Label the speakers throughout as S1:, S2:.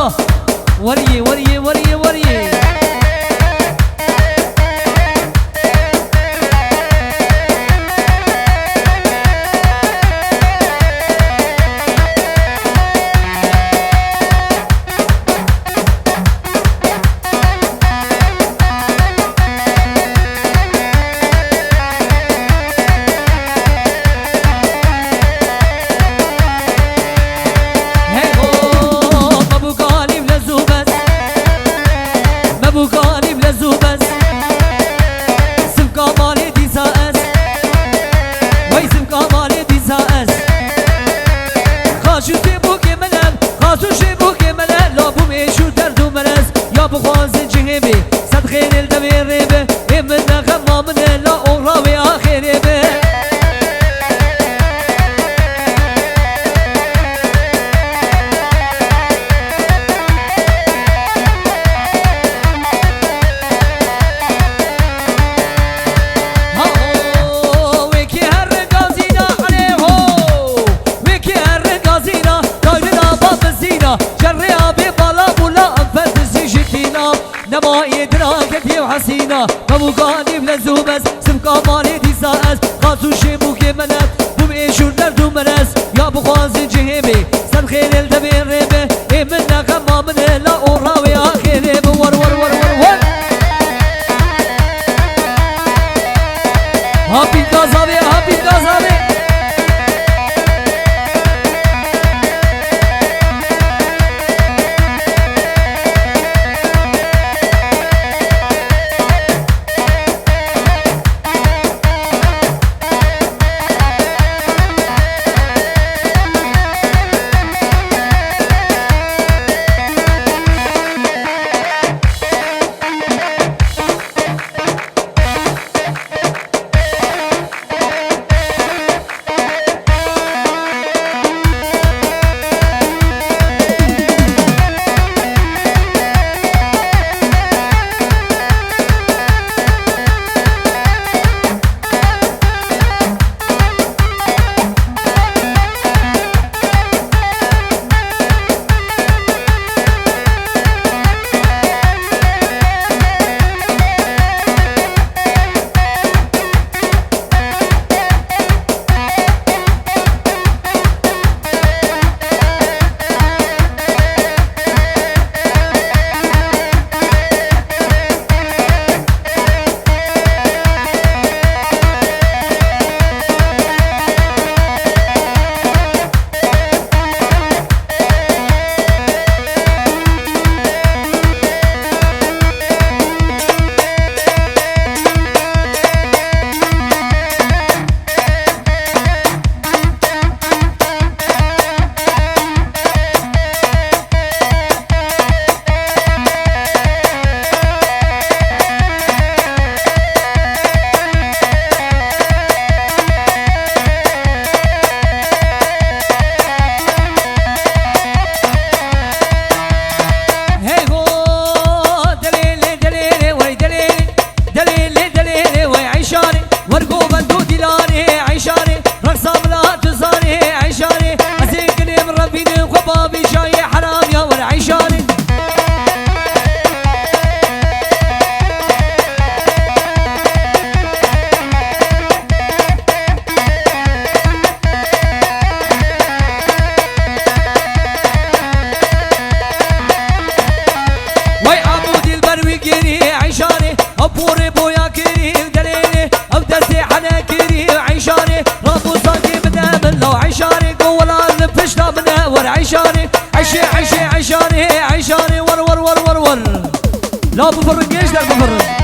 S1: الله وريه وريه وريه وريه حسينة مبوكاني بلزو بس سمكا مالي دي ساس خاصو شيبو كي منات بمئيشو دردو مرس يا بخوازي جهيبي سن خير الدبير ريبي اي منا خما من لا اوراوي اخيري ور ور ور ور ور هابي كازابي هابي كازابي عشاني ور ور ور ور ور لا بفرق ايش لا بفرق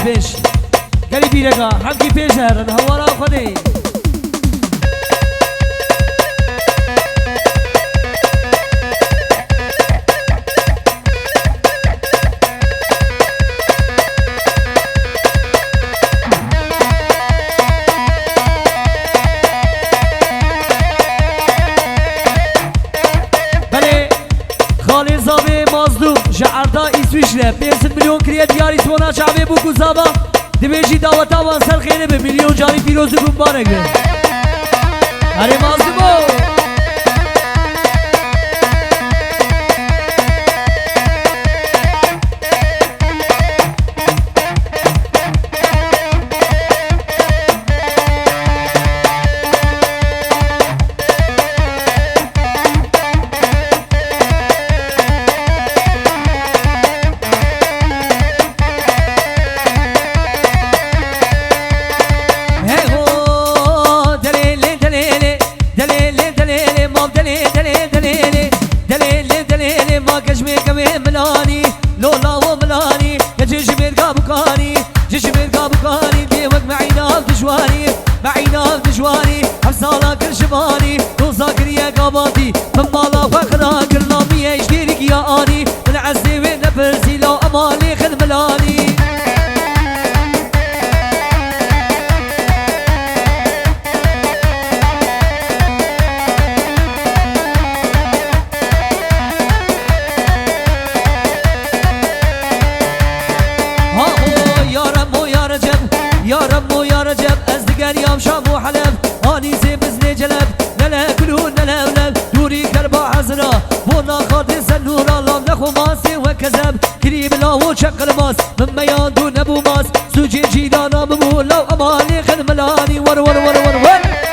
S1: پیش گلی بیرگا همکی پیش هرن هوارا خودی
S2: جعردا إسويشله 5 مليون كريا دياري سونا شعبي بوكو زابا دبيجي دعوة وانسر خيري بمليون جاري فيروز مبارك هاري مازدمو معينا بجواني حفصالا كرشباني توصاكر يا قباطي من مالا فخرا كرنامي يشترك يا آني من عزي وين نفرسي لو أمالي خد ملاني يا رب يا رجب أزدقان يوم شام وحلب هاني زي بزني جلب نلا كلون نلا ولب دوري كربا حزرا بونا خاطر سنورا لام نخو ماسي وكذب كريم لا وشق الماس من ميان دون ابو ماس سوجي جيدانا ممول لو امالي خد ملاني ور ور ور ور ور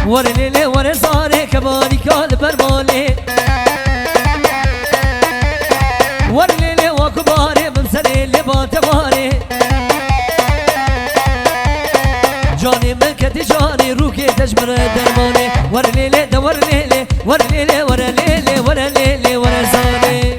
S2: ورليلي ورزاري كباني كال برمالي ورليلي وكباري بمسليلي باتباري جاني ملكتي جاني روكي تجبر درماني ورليلي دا ورليلي ورليلي ورليلي ورليلي ورزاري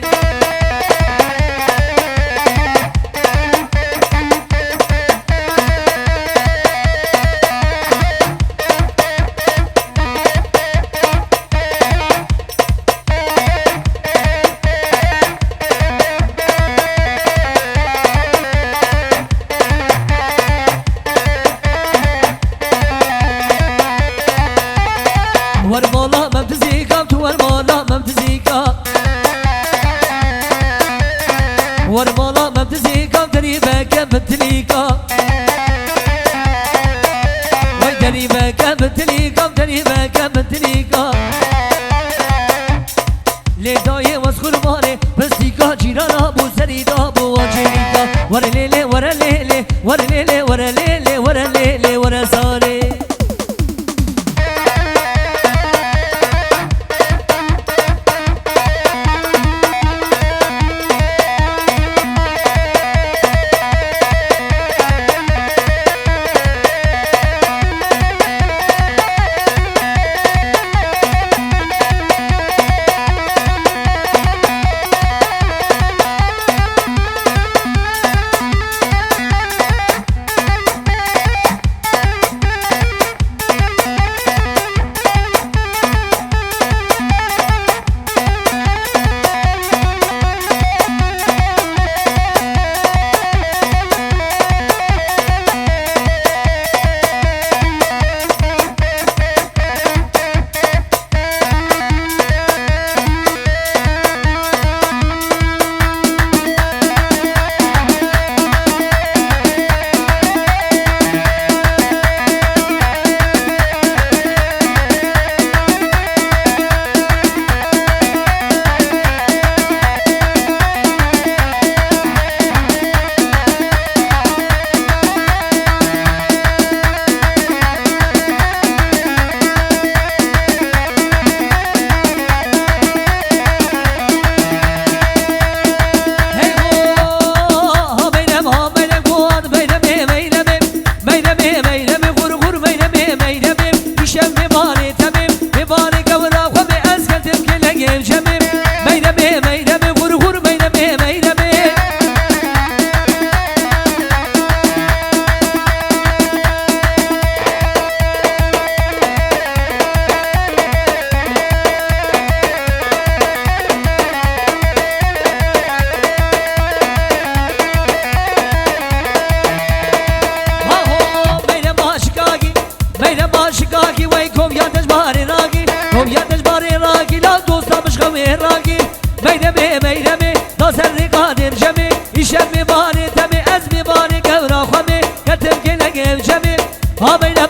S2: ورمالا ممتزيكا ورمالا ممتزيكا ورمالا ممتزيكا دريبك ممتليكا وي دريبك ممتليكا دريبك ممتليكا لداي واسخر مالي بسيكا جيرانا بو سريدا بو واجينيكا ورليلي ورليلي
S1: ورا ليلي ورا ليلي ورا ليلي ورا صاري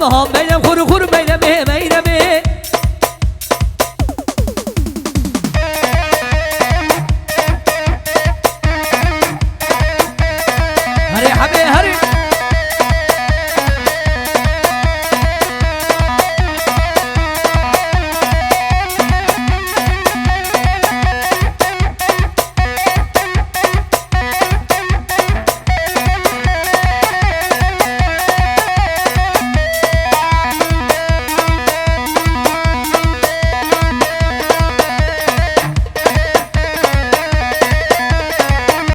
S1: ها بينهم